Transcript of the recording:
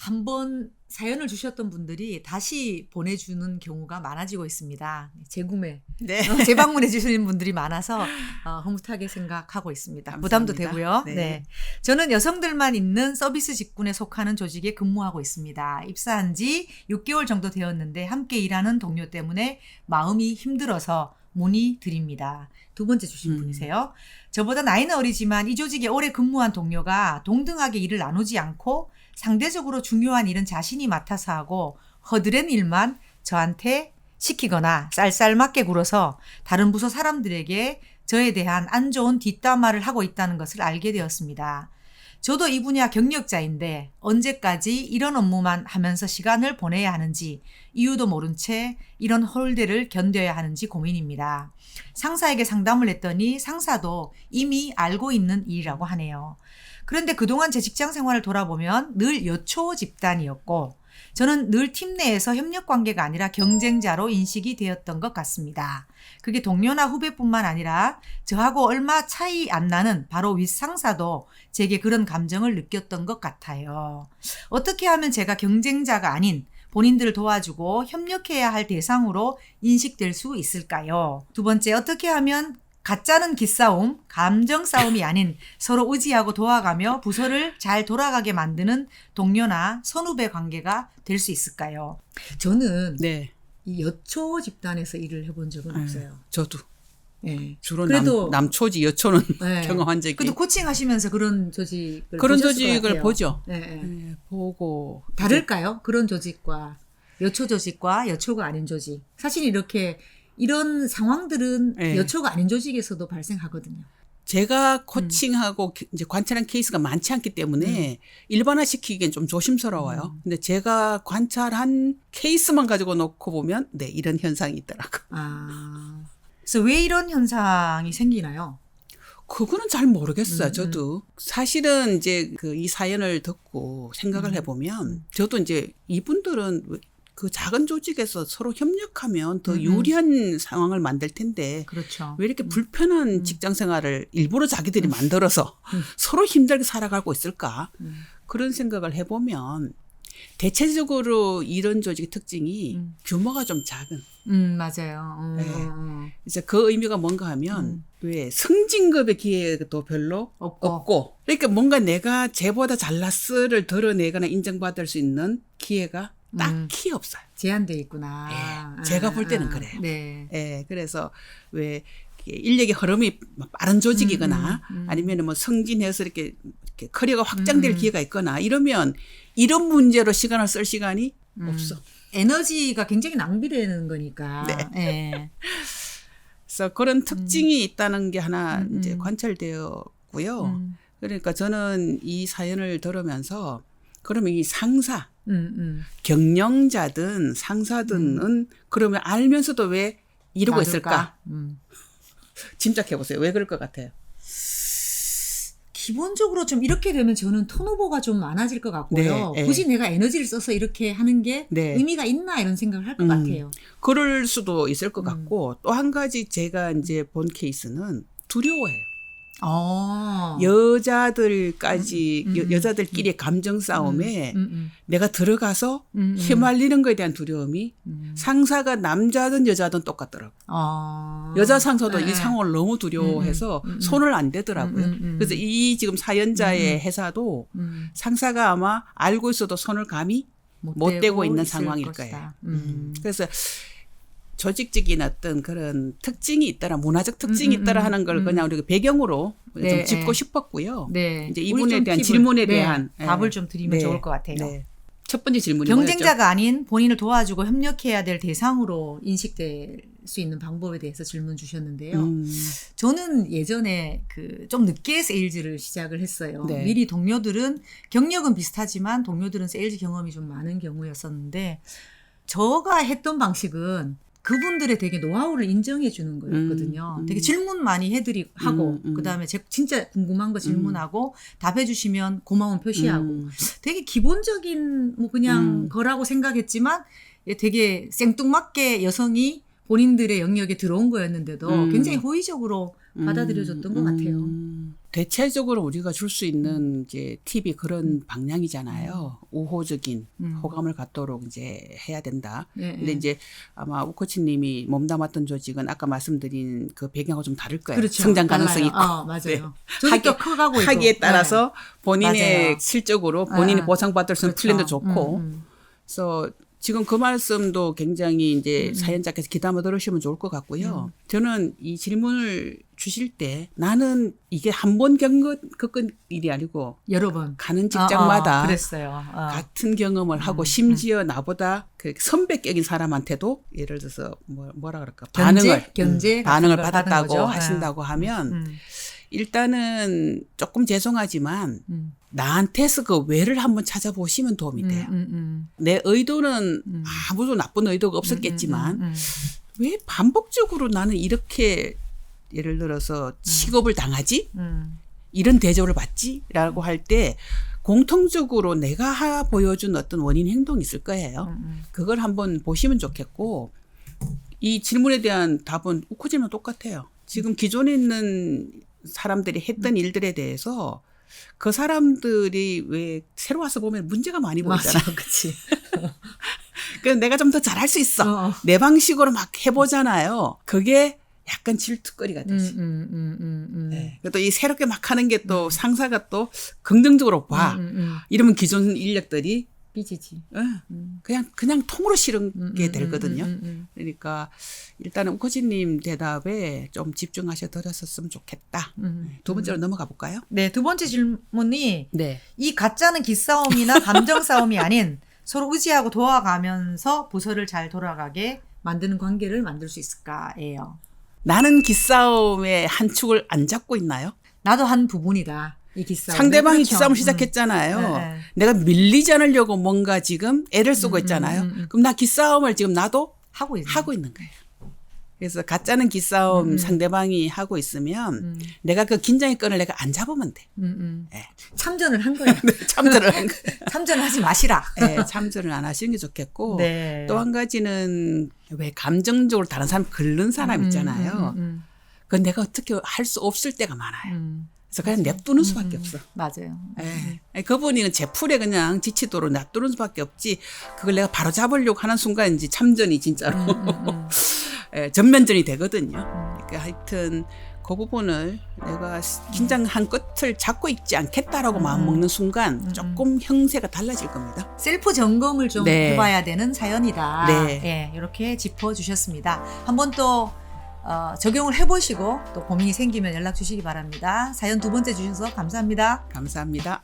한번 사연을 주셨던 분들이 다시 보내주는 경우가 많아지고 있습니다. 재구매, 네. 재방문해 주시는 분들이 많아서 흐뭇하게 생각하고 있습니다. 감사합니다. 부담도 되고요. 네. 네. 저는 여성들만 있는 서비스 직군에 속하는 조직에 근무하고 있습니다. 입사한 지 6개월 정도 되었는데 함께 일하는 동료 때문에 마음이 힘들어서 문의드립니다. 두 번째 주신 분이세요. 저보다 나이는 어리지만 이 조직에 오래 근무한 동료가 동등하게 일을 나누지 않고 상대적으로 중요한 일은 자신이 맡아서 하고 허드렛 일만 저한테 시키거나 쌀쌀맞게 굴어서 다른 부서 사람들에게 저에 대한 안 좋은 뒷담화를 하고 있다는 것을 알게 되었습니다. 저도 이 분야 경력자인데 언제까지 이런 업무만 하면서 시간을 보내야 하는지 이유도 모른 채 이런 홀대를 견뎌야 하는지 고민입니다. 상사에게 상담을 했더니 상사도 이미 알고 있는 일이라고 하네요. 그런데 그동안 제 직장 생활을 돌아보면 늘 여초 집단이었고 저는 늘 팀 내에서 협력 관계가 아니라 경쟁자로 인식이 되었던 것 같습니다. 그게 동료나 후배뿐만 아니라 저하고 얼마 차이 안 나는 바로 윗상사도 제게 그런 감정을 느꼈던 것 같아요. 어떻게 하면 제가 경쟁자가 아닌 본인들을 도와주고 협력해야 할 대상으로 인식될 수 있을까요? 두 번째, 어떻게 하면 가짜는 기싸움, 감정 싸움이 아닌 서로 의지하고 도와가며 부서를 잘 돌아가게 만드는 동료나 선후배 관계가 될 수 있을까요? 저는 네. 이 여초 집단에서 일을 해본 적은 없어요. 저도. 네. 주로 그래도 남초지 여초는 네. 경험한 적이. 그래도 코칭하시면서 그런 조직을 그런 보셨을 것 조직을 같아요. 보죠. 네, 네. 네, 보고. 다를까요? 그런 조직과 여초 조직과 여초가 아닌 조직. 사실 이런 상황들은 네. 여초가 아닌 조직에서도 발생하거든요. 제가 코칭하고 이제 관찰한 케이스가 많지 않기 때문에 일반화시키기엔 좀 조심스러워요. 근데 제가 관찰한 케이스만 가지고 놓고 보면 네, 이런 현상이 있더라고요. 그래서 왜 이런 현상이 생기나요? 그거는 잘 모르겠어요. 저도 사실은 이제 이 사연을 듣고 생각을 해보면 저도 이제 이분들은 그 작은 조직에서 서로 협력하면 더 유리한 상황을 만들 텐데 그렇죠. 왜 이렇게 불편한 직장 생활을 일부러 자기들이 만들어서 서로 힘들게 살아가고 있을까? 그런 생각을 해보면 대체적으로 이런 조직의 특징이 규모가 좀 작은. 맞아요. 네. 이제 그 의미가 뭔가 하면 왜 승진급의 기회도 별로 없고 그러니까 뭔가 내가 쟤보다 잘났을을 드러내거나 인정받을 수 있는 기회가 딱히 없어요. 제한돼 있구나. 네. 제가 볼 때는 그래요. 네. 네. 그래서 왜 인력의 흐름이 빠른 조직이거나 아니면 뭐 승진해서 이렇게 커리어가 확장될 기회가 있거나 이러면 이런 문제로 시간을 쓸 시간이 없어. 에너지가 굉장히 낭비되는 거니까. 네. 네. 그래서 그런 특징이 있다는 게 하나 이제 관찰되었고요. 그러니까 저는 이 사연을 들으면서 그러면 이 상사, 경영자든 상사든은 그러면 알면서도 왜 이러고 있을까? 짐작해 보세요. 왜 그럴 것 같아요? 기본적으로 좀 이렇게 되면 저는 턴오버가 좀 많아질 것 같고요. 네, 굳이 내가 에너지를 써서 이렇게 하는 게 네. 의미가 있나 이런 생각을 할 것 같아요. 그럴 수도 있을 것 같고 또 한 가지 제가 이제 본 케이스는 두려워해요. 여자들까지 여자들끼리의 감정 싸움에 내가 들어가서 휘말리는 거에 대한 두려움이 상사가 남자든 여자든 똑같더라고요. 여자 상사도 이 상황을 너무 두려워해서 손을 안 대더라고요. 그래서 이 지금 사연자의 회사도 상사가 아마 알고 있어도 손을 감히 못 대고 있는 상황일 거예요. 그래서 조직적인 어떤 그런 특징이 있더라, 문화적 특징이 있더라 하는 걸 그냥 우리가 배경으로 네, 좀 짚고 싶었고요. 네. 이제 이분에 대한 질문에 대한 답을 좀 드리면 좋을 것 같아요. 네. 첫 번째 질문이 경쟁자가 뭐였죠? 아닌 본인을 도와주고 협력해야 될 대상으로 인식될 수 있는 방법에 대해서 질문 주셨는데요. 저는 예전에 좀 늦게 세일즈를 시작을 했어요. 네. 미리 동료들은 경력은 비슷하지만 동료들은 세일즈 경험이 좀 많은 경우였었는데 저가 했던 방식은 그분들의 되게 노하우를 인정해 주는 거였거든요. 되게 질문 많이 하고 그다음에 진짜 궁금한 거 질문하고 답해 주시면 고마운 표시하고 되게 기본적인 뭐 그냥 거라고 생각했지만 되게 생뚱맞게 여성이 본인들의 영역에 들어온 거였는데도 굉장히 호의적으로 받아들여졌던 것 같아요. 대체적으로 우리가 줄 수 있는 이제 팁이 그런 방향이잖아요. 우호적인 호감을 갖도록 이제 해야 된다. 근데 이제 아마 우코치님이 몸담았던 조직은 아까 말씀드린 그 배경하고 좀 다를 거예요. 그렇죠. 성장 가능성이 있고. 맞아요. 네. 조직도 커가고 있고. 하기에 따라서 본인의 맞아요. 실적으로 본인이 보상받을 수 있는 그렇죠. 플랜도 좋고. 그래서 지금 그 말씀도 굉장히 이제 사연자께서 귀담아 들으시면 좋을 것 같고요. 저는 이 질문을 주실 때 나는 이게 한 번 겪은 일이 아니고 여러 번 가는 직장마다 그랬어요. 같은 경험을 하고 심지어 나보다 그 선배격인 사람한테도 예를 들어서 뭐라 그럴까 견제 반응을 같은 걸 받은 받았다고 거죠. 하신다고 하면 일단은 조금 죄송하지만 나한테서 그 왜를 한번 찾아보시면 도움이 돼요. 내 의도는 아무도 나쁜 의도가 없었겠지만 왜 반복적으로 나는 이렇게 예를 들어서 취급을 당하지? 이런 대접을 받지? 라고 할 때 공통적으로 내가 보여준 어떤 원인 행동이 있을 거예요. 그걸 한번 보시면 좋겠고 이 질문에 대한 답은 우코지는 똑같아요. 지금 기존에 있는 사람들이 했던 일들에 대해서 그 사람들이 왜 새로 와서 보면 문제가 많이 보이잖아. 그렇지. 그래서 내가 좀 더 잘할 수 있어. 내 방식으로 막 해보잖아요. 그게 약간 질투거리가 되지. 네. 또 이 새롭게 막 하는 게 또 상사가 또 긍정적으로 봐. 이러면 기존 인력들이 삐지지. 그냥 통으로 실은 게 되거든요. 그러니까 일단은 우코지님 대답에 좀 집중하셔 드렸었으면 좋겠다. 두 번째로 넘어가 볼까요? 네, 두 번째 질문이 네. 이 가짜는 기싸움이나 감정 싸움이 아닌 서로 의지하고 도와가면서 부서를 잘 돌아가게 만드는 관계를 만들 수 있을까예요. 나는 기싸움의 한 축을 안 잡고 있나요? 나도 한 부분이다. 이 기싸움. 상대방이 그렇죠. 기싸움을 시작했잖아요. 네. 내가 밀리지 않으려고 뭔가 지금 애를 쓰고 있잖아요. 그럼 나 기싸움을 지금 나도 하고 있는 거예요. 그래서 가짜는 기싸움 상대방이 하고 있으면 내가 그 긴장의 끈을 내가 안 잡으면 돼. 네. 참전을 한 거예요. 참전을 한 거예요. 참전하지 마시라. 네, 참전을 안 하시는 게 좋겠고 네. 또 한 가지는 왜 감정적으로 다른 사람 긁는 사람 있잖아요. 그건 내가 어떻게 할 수 없을 때가 많아요. 그래서 그냥 냅두는 수밖에 없어. 맞아요. 네. 그분이 제 풀에 그냥 지치도록 놔두는 수밖에 없지. 그걸 내가 바로 잡으려고 하는 순간 이제 참전이 진짜로 네, 전면전이 되거든요. 그러니까 하여튼 그 부분을 내가 긴장한 끝을 잡고 있지 않겠다라고 마음먹는 순간 조금 형세가 달라질 겁니다. 셀프 점검을 좀 네. 해봐야 되는 사연이다. 네. 네, 이렇게 짚어주셨습니다. 한번 또 적용을 해보시고 또 고민이 생기면 연락 주시기 바랍니다. 사연 두 번째 주셔서 감사합니다. 감사합니다.